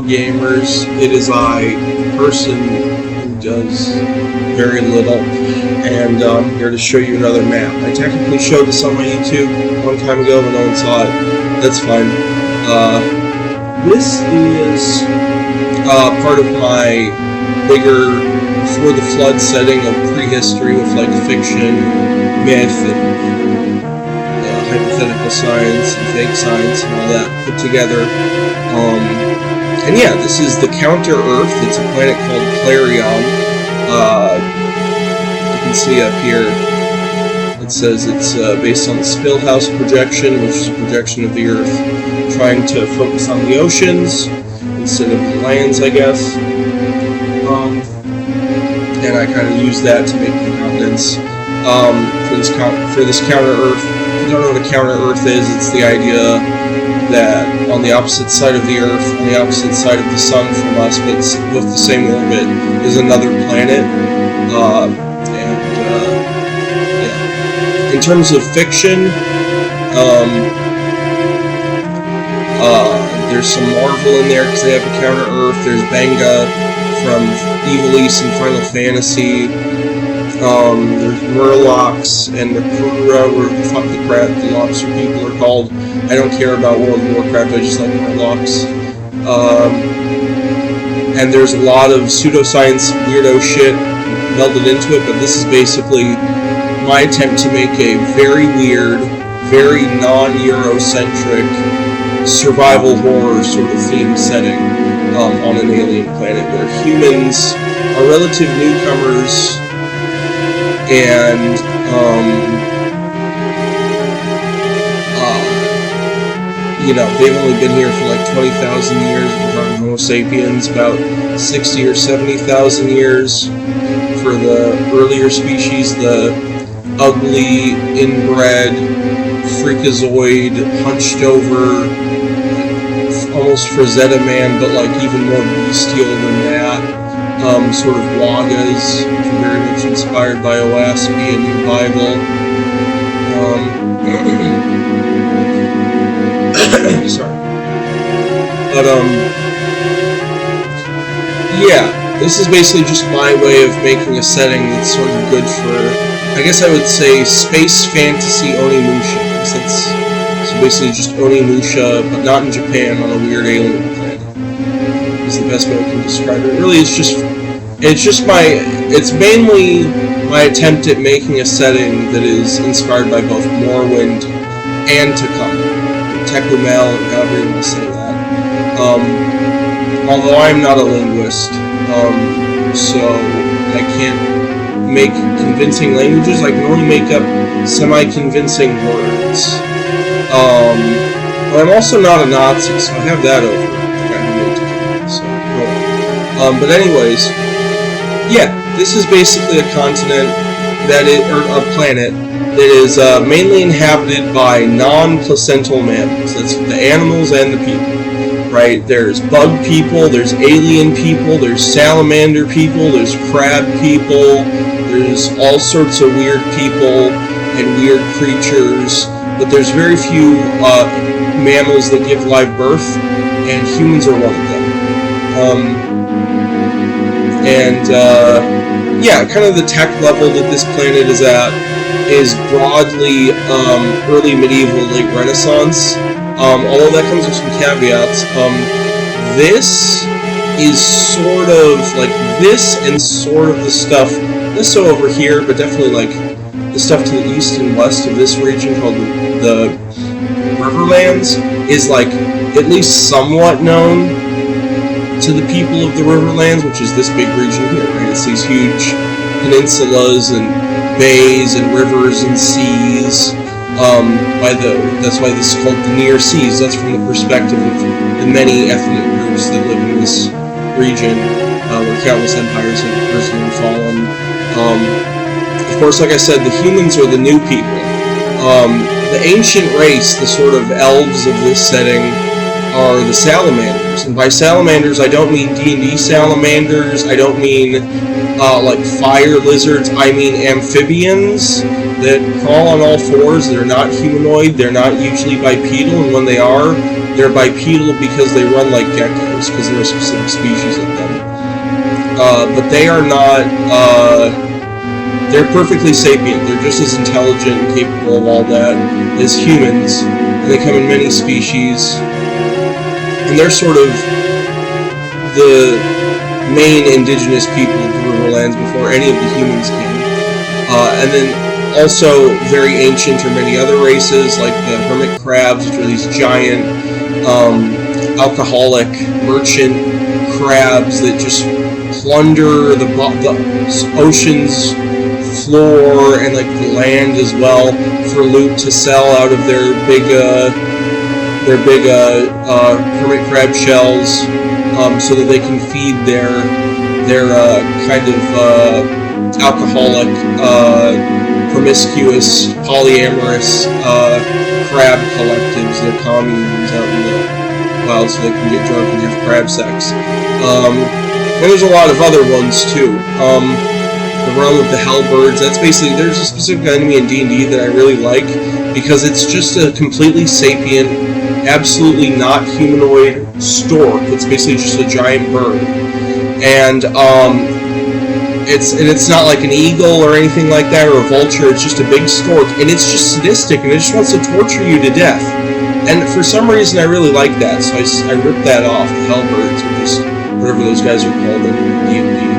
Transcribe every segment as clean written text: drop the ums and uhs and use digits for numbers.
gamers. It is I, a person who does very little, and I'm here to show you another map. I technically showed this on my YouTube a long time ago, but no one saw it. That's fine. This is part of my bigger Before the Flood setting of prehistory with like fiction, myth, and hypothetical science and fake science and all that put together. And yeah, this is the Counter Earth. It's a planet called Clarion. You can see up here it says it's based on the Spillhouse projection, which is a projection of the Earth trying to focus on the oceans instead of the lands, I guess. And I kind of use that to make the continents for this Counter Earth. If you don't know what a Counter Earth is, it's the idea that on the opposite side of the Earth, on the opposite side of the Sun from us, but with the same orbit, is another planet. Yeah. In terms of fiction, there's some Marvel in there because they have a Counter Earth. There's Benga from Evil East and Final Fantasy. There's Murlocs and Nakura, or fuck the crap the lobster people are called. I don't care about World of Warcraft, I just like Murlocs. And there's a lot of pseudoscience weirdo shit melded into it, but this is basically my attempt to make a very weird, very non-Eurocentric survival horror sort of theme setting on an alien planet where humans are relative newcomers and you know, they've only been here for like 20,000 years. We're talking Homo sapiens, about 60 or 70,000 years for the earlier species, the ugly, inbred, freakazoid, hunched over, almost Frazetta man, but like even more bestial than that. Sort of Wagas, which are very much inspired by Awash and your Bible. Sorry. But, yeah, this is basically just my way of making a setting that's sort of good for, I guess I would say, space fantasy Onimusha. So basically just Onimusha, but not in Japan, on a weird alien planet. Is the best way I can describe it. Really, it's mainly my attempt at making a setting that is inspired by both Morrowind and Tecumel, or however you want to say that. Although I'm not a linguist, so I can't make convincing languages. I can only make up semi-convincing words. But I'm also not a Nazi, so I have that over the guy who made Tecumel, so but anyways, yeah, this is basically a continent or a planet that is mainly inhabited by non-placental mammals. That's the animals and the people, right? There's bug people, there's alien people, there's salamander people, there's crab people, there's all sorts of weird people and weird creatures, but there's very few mammals that give live birth, and humans are one of them. Yeah, kind of the tech level that this planet is at is broadly early medieval, late Renaissance, although that comes with some caveats. This is sort of like this, and sort of the stuff, less so over here, but definitely like the stuff to the east and west of this region called the Riverlands is like at least somewhat known to the people of the Riverlands, which is this big region here, right? It's these huge peninsulas and bays and rivers and seas. That's why this is called the Near Seas. That's from the perspective of the many ethnic groups that live in this region, where countless empires have risen and fallen. Of course, like I said, the humans are the new people. The ancient race, the sort of elves of this setting, are the Salamanders. And by Salamanders, I don't mean D&D Salamanders, I don't mean like fire lizards, I mean amphibians that crawl on all fours. They're not humanoid, they're not usually bipedal, and when they are, They're bipedal because they run like geckos, because there are specific species of them. But they are not, they're perfectly sapient. They're just as intelligent and capable of all that as humans. And they come in many species. And they're sort of the main indigenous people of the Riverlands before any of the humans came. And then also very ancient are many other races, like the hermit crabs, which are these giant, alcoholic merchant crabs that just plunder the ocean's floor and like the land as well for loot to sell out of their big hermit crab shells, so that they can feed their kind of alcoholic, promiscuous, polyamorous crab collectives, their communes out in the wild, so they can get drunk and have crab sex. And there's a lot of other ones too. The realm of the Hellbirds, that's basically, there's a specific enemy in D&D that I really like, because it's just a completely sapient, absolutely not humanoid stork. It's basically just a giant bird. And it's not like an eagle or anything like that, or a vulture. It's just a big stork, and it's just sadistic, and it just wants to torture you to death. And for some reason, I really like that, so I ripped that off. The Hellbirds, or just whatever those guys are called in D&D.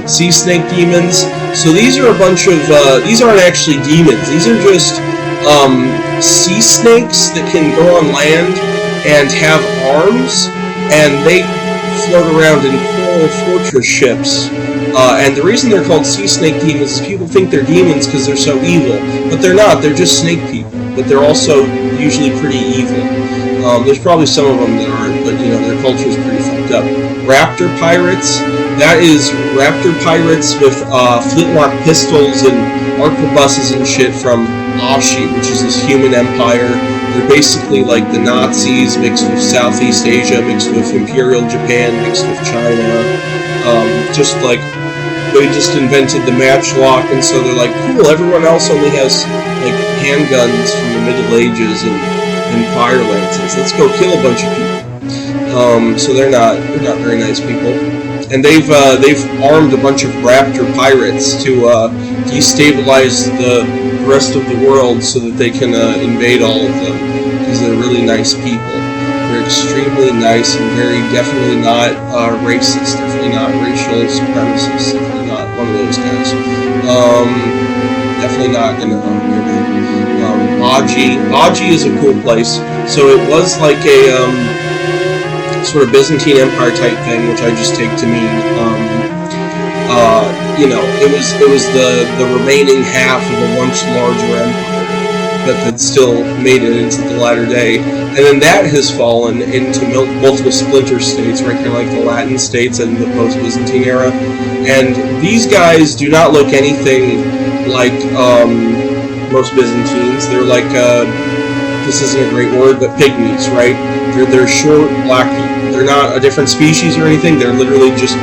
Sea snake demons. So these are a bunch of these aren't actually demons. These are just sea snakes that can go on land and have arms, and they float around in coral fortress ships. And the reason they're called sea snake demons is people think they're demons because they're so evil, but they're not. They're just snake people, but they're also usually pretty evil. There's probably some of them that aren't, but you know, their culture is pretty fucked up. Raptor pirates. That is raptor pirates with flintlock pistols and arquebuses and shit from Aashi, which is this human empire. They're basically like the Nazis mixed with Southeast Asia, mixed with Imperial Japan, mixed with China. Just like, they just invented the Matchlock, and so they're like, cool, everyone else only has like handguns from the Middle Ages and fire lances. Let's go kill a bunch of people. So they're not very nice people. And they've armed a bunch of raptor pirates to destabilize the rest of the world so that they can invade all of them, because they're really nice people. They're extremely nice and very definitely not racist, definitely not racial supremacists, definitely not one of those guys. Definitely not gonna Aashi is a cool place. So it was like a sort of Byzantine Empire type thing, which I just take to mean, you know, it was the remaining half of a once larger empire that still made it into the latter day, and then that has fallen into multiple splinter states, right, kind of like the Latin states and the post-Byzantine era. And these guys do not look anything like most Byzantines. They're like, this isn't a great word, but pygmies, right? They're short, black people. They're not a different species or anything. They're literally just,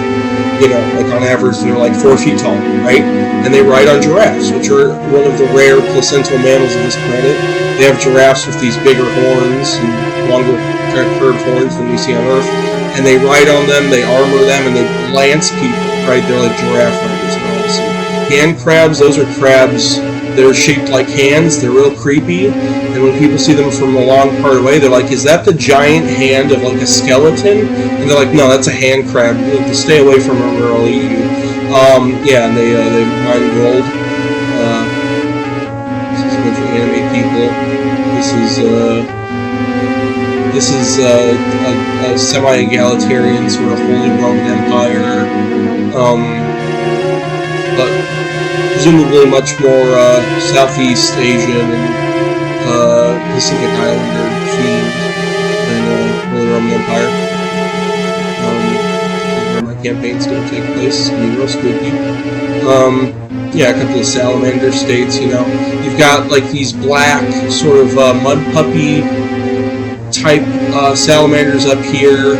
you know, like on average, they're like 4 feet tall, right? And they ride on giraffes, which are one of the rare placental mammals of this planet. They have giraffes with these bigger horns and longer kind of curved horns than we see on Earth. And they ride on them, they armor them, and they lance people, right? They're like giraffe riders and all. So hand crabs, those are crabs that are shaped like hands. They're real creepy. And when people see them from a long part away, they're like, is that the giant hand of like a skeleton? And they're like, no, that's a hand crab. You have to stay away from them or I'll eat you. Yeah, and they mine gold. This is a bunch of anime people. This is a semi-egalitarian sort of Holy Roman Empire. But presumably much more Southeast Asian and Pacific Islander themed than Holy Roman Empire. Where my campaign's going to take place. It's going to be real spooky. Yeah, a couple of Salamander states, you know. You've got like these black sort of mud puppy type salamanders up here.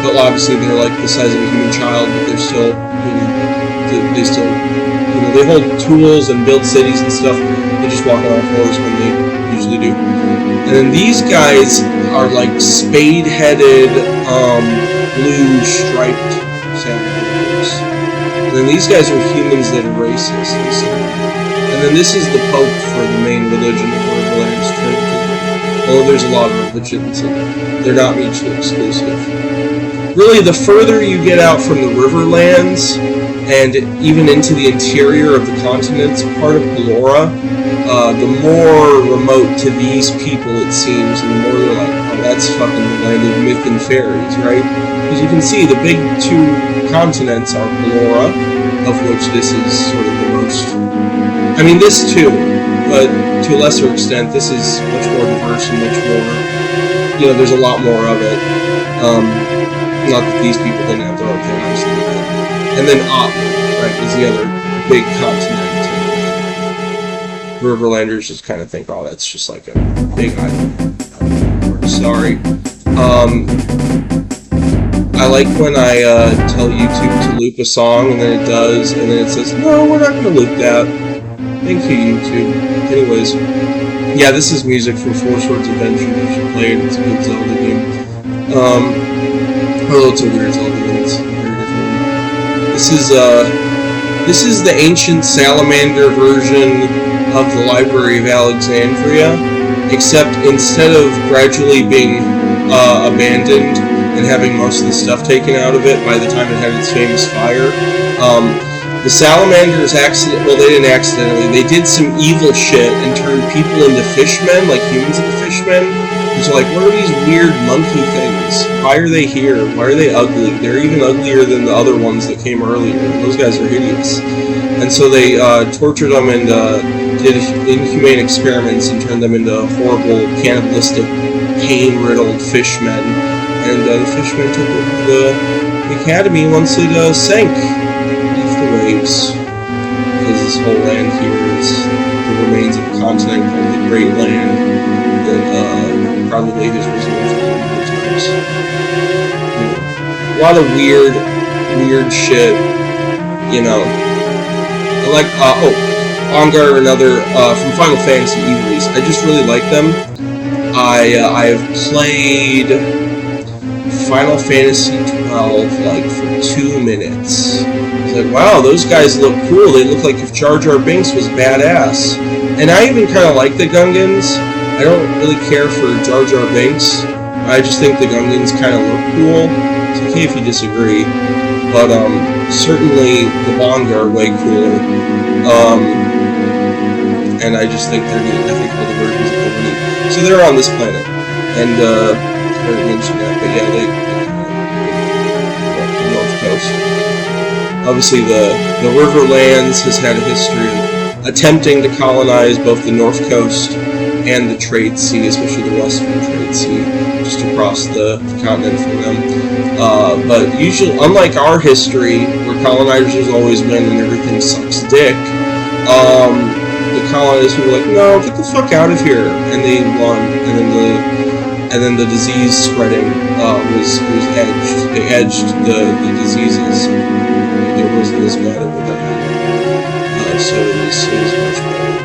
But obviously they're like the size of a human child, but they're still, you know, they still, you know, they hold tools and build cities and stuff. They just walk on all fours when they usually do. And then these guys are like spade-headed, blue striped salamanders. And then these guys are humans that are racist. And then this is the Pope for the main religion of Riverlands, Trinity. Although there's a lot of religions, and they're not mutually exclusive. Really, the further you get out from the Riverlands, and even into the interior of the continents, part of Palora, the more remote to these people it seems, and the more they're like, oh, that's fucking the land of myth and fairies, right? Because you can see the big two continents are Palora, of which this is sort of the most... I mean, this too, but to a lesser extent, this is much more diverse and much more... You know, there's a lot more of it. Not that these people didn't have their own thing, obviously. And then Atli, right, is the other big continent. Riverlanders just kind of think, oh, that's just like a big island. Sorry. I like when I tell YouTube to loop a song, and then it does, and then it says, no, we're not going to loop that. Thank you, YouTube. Anyways, yeah, this is music from Four Swords Adventure. You should play it. It's a good Zelda game. Although it's a weird Zelda game. It's very different. This is the ancient salamander version of the Library of Alexandria, except instead of gradually being abandoned and having most of the stuff taken out of it by the time it had its famous fire, the Salamanders they didn't accidentally, they did some evil shit and turned people into fishmen, like humans into fishmen. And so like, what are these weird monkey things? Why are they here? Why are they ugly? They're even uglier than the other ones that came earlier. Those guys are hideous. And so they tortured them and did inhumane experiments and turned them into horrible, cannibalistic, pain-riddled fishmen. And the fishmen took over the academy once it sank beneath the waves. Because this whole land here is the remains of a continent called the Great Land that probably has risen from many times. A lot of weird shit, you know. Like, Ongar, another, from Final Fantasy Evilise. I just really like them. I have played Final Fantasy 12, like, for 2 minutes. It's like, wow, those guys look cool. They look like if Jar Jar Binks was badass. And I even kind of like the Gungans. I don't really care for Jar Jar Binks. I just think the Gungans kind of look cool. It's okay if you disagree. But, certainly the Bonga are way cooler. And I just think they're neat. I think all the versions of them are neat. So they're on this planet. And, I already mentioned that, but yeah, they the North Coast. Obviously, the Riverlands has had a history of attempting to colonize both the North Coast and the Trade Sea, especially the Western Trade Sea, just across the continent from them. But usually, unlike our history, where colonizers always win and everything sucks dick, the colonists were like, no, get the fuck out of here, and they won, and then the disease spreading was edged. They edged the diseases. It wasn't as bad of a diet. So it was much better.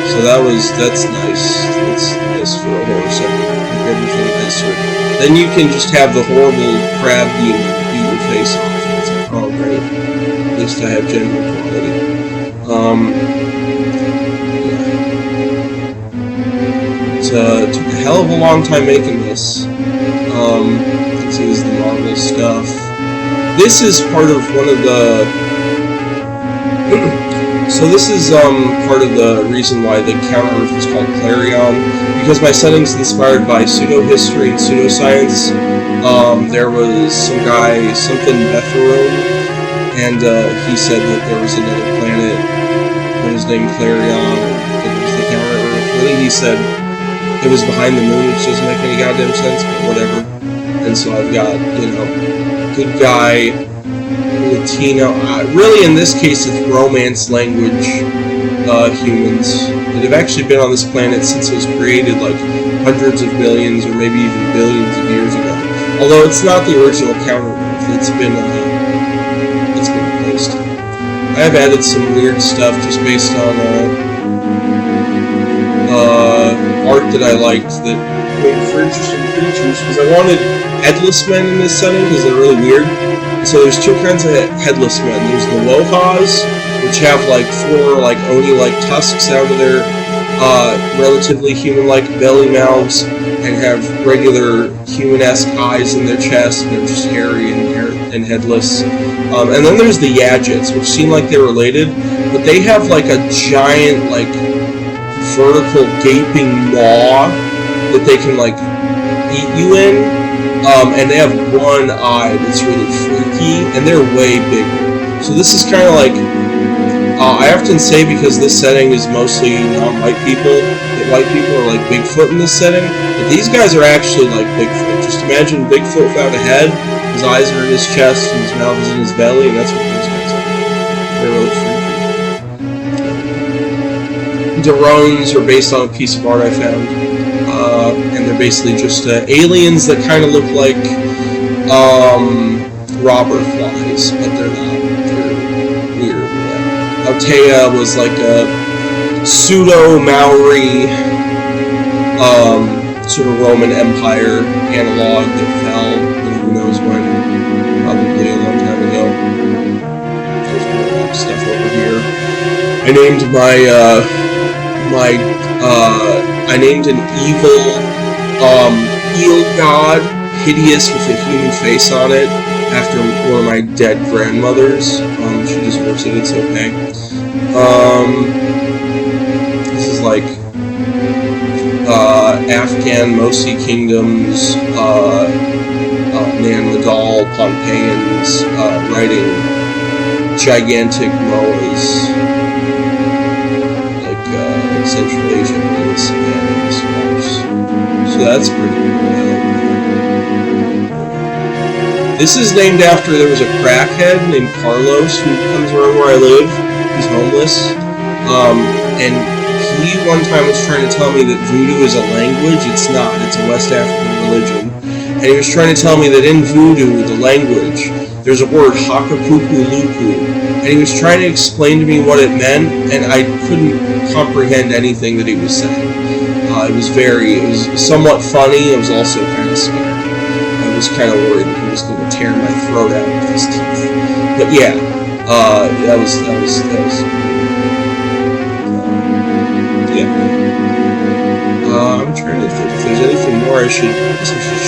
So that's nice. That's nice for a horror setting. Everything nicer. Then you can just have the horrible crab beat your face off. And it's like, oh great. At least I have gender equality. Yeah. It took a hell of a long time making this. This is the Marvel stuff. This is part of one of the... So this is part of the reason why the counter-Earth is called Clarion, because my setting's inspired by pseudo-history and pseudoscience. There was some guy, something Betharum, and he said that there was another planet that was named Clarion, and it was the counter-Earth. Really, he said it was behind the moon, which doesn't make any goddamn sense, but whatever. And so I've got, you know, good guy, Latino, really in this case it's Romance language humans that have actually been on this planet since it was created like hundreds of millions or maybe even billions of years ago. Although it's not the original counter-Earth, it's been replaced. I have added some weird stuff just based on art that I liked that made for interesting creatures, because I wanted headless men in this setting because they're really weird. So there's two kinds of headless men. There's the Wohas, which have like four like Oni-like tusks out of their relatively human-like belly mouths, and have regular human-esque eyes in their chest, and they're just hairy and headless. And then there's the Yajits, which seem like they're related, but they have like a giant like vertical gaping maw that they can like eat you in, and they have one eye that's really freaky, and they're way bigger. So this is kind of like, I often say, because this setting is mostly non-white people, that white people are like Bigfoot in this setting, but these guys are actually like Bigfoot. Just imagine Bigfoot without a head, his eyes are in his chest, and his mouth is in his belly, and that's what these guys are. They're really freaky. Drones are based on a piece of art I found, and they're basically just aliens that kind of look like robber flies, but they're not. They're weird. Altea was like a pseudo-Maori sort of Roman Empire analog that fell, who knows when, probably a long time ago. There's more stuff over here. I named I named an evil eel god, hideous with a human face on it, after one of my dead grandmothers. She deserves it, it's okay. This is like Afghan Mosi kingdoms, Nan Madal Pompeians riding gigantic moas, like Central Asian and swamps. So that's pretty cool. This is named after, there was a crackhead named Carlos who comes around where I live. He's homeless. And he one time was trying to tell me that voodoo is a language. It's not. It's a West African religion. And he was trying to tell me that in voodoo, the language, there's a word, Hakapupuluku. And he was trying to explain to me what it meant, and I couldn't comprehend anything that he was saying. It was somewhat funny. It was also kind of scary. I was kind of worried that he was going to tear my throat out with his teeth. But yeah, that was yeah. I'm trying to think if there's anything more I should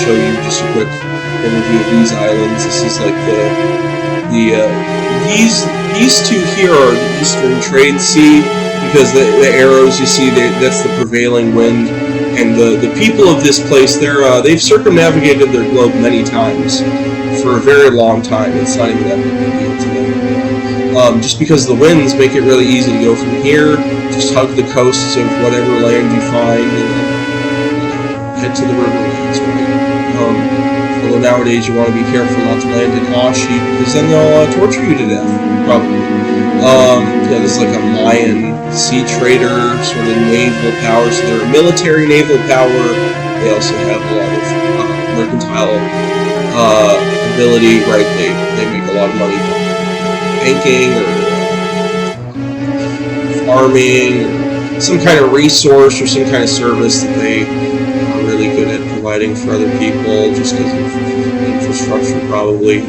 show you. Just a quick overview of these islands. This is like these two here are the Eastern Trade Sea, because the arrows you see, that's the prevailing wind. And the people of this place, they've circumnavigated their globe many times for a very long time. It's not even that big a deal to them. Just because the winds make it really easy to go from here, just hug the coasts of whatever land you find, and then head to the Riverlands, right? Although nowadays you want to be careful not to land in Aashi, because then they'll torture you to death, probably. Yeah, this is like a Mayan sea trader, sort of naval power, so they're a military naval power. They also have a lot of mercantile ability, right? They make a lot of money from banking or farming, or some kind of resource or some kind of service that they are really good at providing for other people, just because of infrastructure, probably.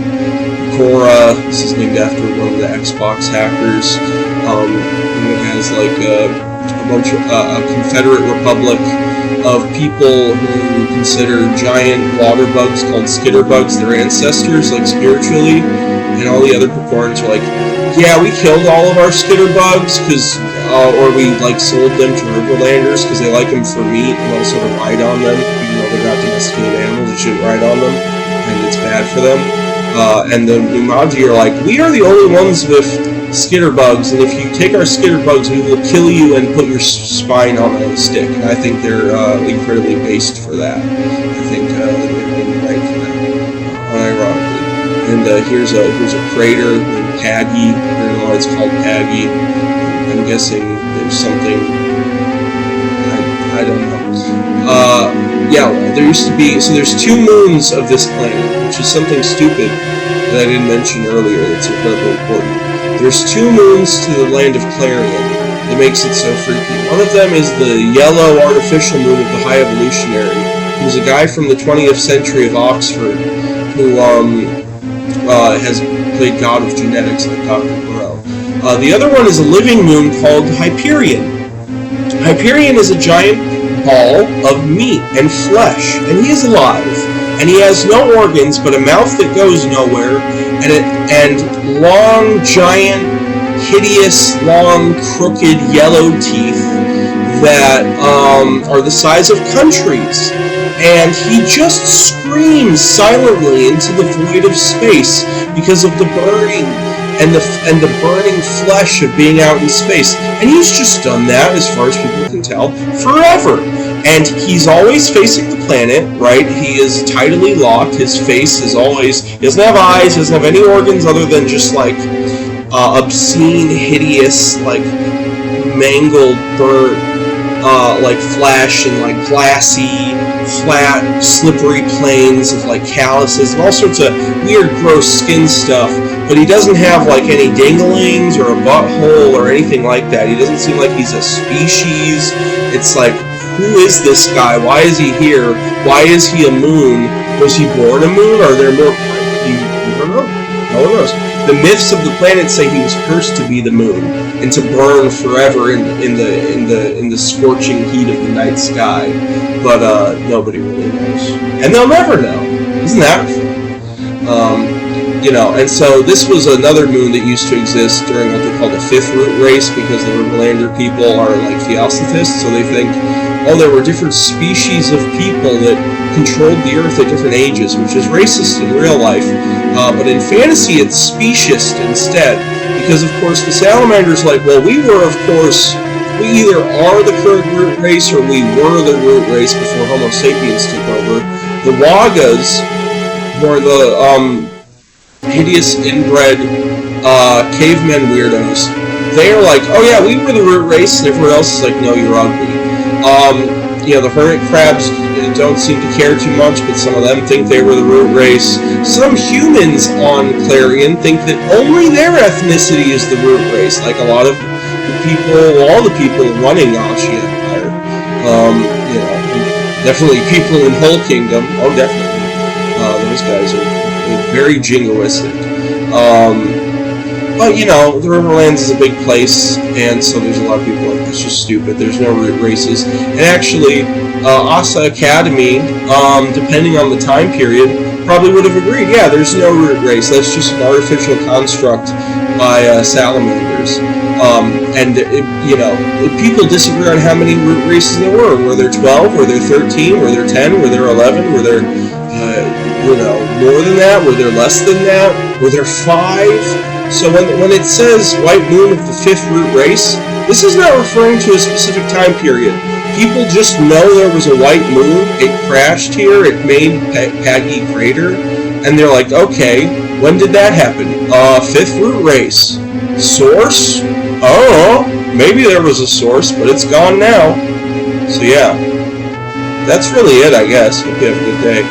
Palora, this is named after one of the Xbox hackers, and it has like a bunch of a Confederate Republic of people who consider giant water bugs called skitterbugs their ancestors, like spiritually, and all the other proponents are like, yeah, we killed all of our skitterbugs, or we like sold them to Riverlanders because they like them for meat and also to ride on them, even though they're not domesticated animals, you shouldn't ride on them, and it's bad for them. And the Numaji are like, we are the only ones with skitterbugs, and if you take our skitterbugs, we will kill you and put your spine on a stick. And I think they're incredibly based for that. I think they're right for that, unironically. And here's a crater named Paggy. I don't know why it's called Paggy. I'm guessing there's something. I don't know. Yeah, there used to be, so there's 2 moons of this planet, which is something stupid that I didn't mention earlier that's incredibly important. There's 2 moons to the land of Clarion, that makes it so freaky. One of them is the yellow artificial moon of the High Evolutionary, who's a guy from the 20th century of Oxford who has played God of Genetics like Dr. Moreau. The other one is a living moon called Hyperion. Hyperion is a giant ball of meat and flesh, and he is alive. And he has no organs but a mouth that goes nowhere, and long, giant, hideous, long, crooked, yellow teeth that are the size of countries. And he just screams silently into the void of space because of the burning and the burning flesh of being out in space. And he's just done that, as far as people can tell, forever. And he's always facing the planet, right? He is tidally locked. His face is always... He doesn't have eyes, he doesn't have any organs other than just, like, obscene, hideous, like, mangled, burnt, like, flesh and, like, glassy, flat, slippery planes of, like, calluses and all sorts of weird, gross skin stuff. But he doesn't have, like, any dinglings or a butthole or anything like that. He doesn't seem like he's a species. It's like... Who is this guy? Why is he here? Why is he a moon? Was he born a moon? Are there more? You don't know. No one knows. The myths of the planet say he was cursed to be the moon and to burn forever in the scorching heat of the night sky. But nobody really knows, and they'll never know. Isn't that fun? You know, and so this was another moon that used to exist during what they call the Fifth Root Race, because the Riverlander people are like theosophists, so they think, oh, there were different species of people that controlled the Earth at different ages, which is racist in real life, but in fantasy it's speciest instead, because of course the Salamanders like, well, we were, of course, we either are the current root race or we were the root race before Homo sapiens took over. The Wagas were the hideous inbred cavemen weirdos. They're like, oh yeah, we were the root race, and everyone else is like, no, you're ugly. You know, the hermit crabs don't seem to care too much, but some of them think they were the root race. Some humans on Clarion think that only their ethnicity is the root race, like a lot of the people, all the people running Aashi Empire. You know, definitely people in Whole Kingdom. Oh, definitely. Those guys are very jingoistic. But, you know, the Riverlands is a big place, and so there's a lot of people like, it's just stupid, there's no root races. And actually, Asa Academy, depending on the time period, probably would have agreed, yeah, there's no root race, that's just an artificial construct by Salamanders. You know, people disagree on how many root races there were. Were there 12? Were there 13? Were there 10? Were there 11? Were there, you know, more than that? Were there less than that? Were there 5? So when it says white moon of the 5th root race, this is not referring to a specific time period. People just know there was a white moon, it crashed here, it made Paggy crater, and they're like, okay, when did that happen? 5th root race. Source? Oh, maybe there was a source, but it's gone now. So yeah, that's really it, I guess. Hope you have a good day.